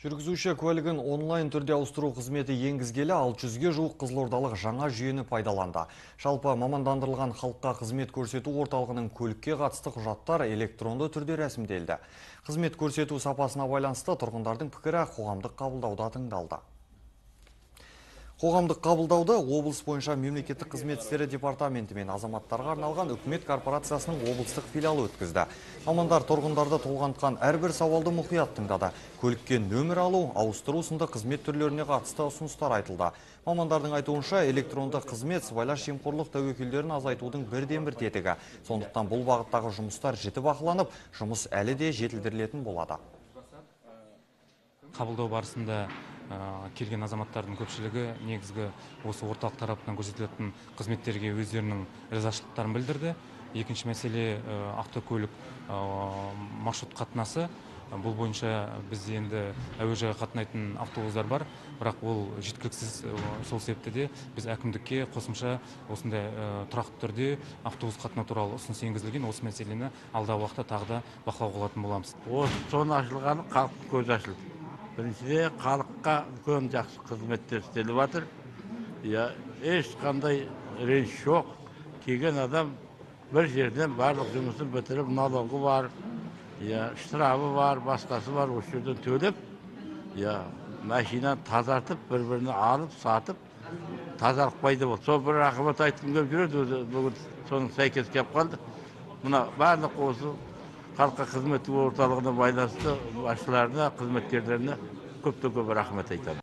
Жүргізуші куәлігін онлайн түрде ауыстыру қызметі енгізгелі 600-ге жуық қызылордалық жаңа жүйені пайдаланды. Жалпы мамандандырылған халыққа қызмет көрсету орталығының көлікке қатысты құжаттар электронды түрде рәсімделді. Қызмет көрсету сапасына байланысты тұрғындардың пікірі қоғамдық қабылдауда тыңдалды. Қоғамдық қабылдауды облыс бойынша мемлекеттік қызмет істері департаменті мен азаматтарға арналған үкімет корпорациясының облыстық филиалы өткізді. Мамандар тұрғындарды толғантқан әрбір сауалды мұқият тыңдады. Көлікке нөмір алу, ауыстыру сынды қызмет түрлеріне қатысты ұсыныстар айтылды. Мамандардың айтуынша электронды қызмет сыбайлас жемқорлық тәуекелдерін азайтудың бірден-бір тетігі. Сондықтан бұл бағыттағы жұмыстар жіті бақыланып, жұмыс әлі де жетілдірілетін болады. Қабылдау барысында келген азаматтардың көпшілігі негізгі осы орталық тарапынан көрсетілетін қызметтерге өздерінің ризашылықтарын білдірді. Екінші мәселе автокөлік маршрут қатынасы. Бұл бойынша бізде енді әуежайға қатынайтын автобустар бар, бірақ ол жеткіліксіз. Сол себепті де біз әкімдікке қосымша осындай тұрақты түрде автобус қатынау туралы ұсыныс енгізілген. Осы мәселені алдағы уақытта тағы да бақылауға алатын боламыз. Осы соны ашылғаны халықтың көзі ашылды. Біріншіде халыққа үлкен жақсы қызметтер істеліп жатыр. Ешқандай реніш жоқ. Келген адам бір жерден барлық жұмысын бітіріп, налогы бар, штрафы бар, басқасы бар, осы жерден төлеп, машинаны тазартып, бір-біріне алып, сатып, тазалық пайда болды. Сол бір рахмет айтқым келіп жүреді, бүгін соның сәйкес келіп қалды. Мына барлық осы халыққа қызмет орталығына байланысты басшыларына, қызметкерлеріне көп рахмет айтамын.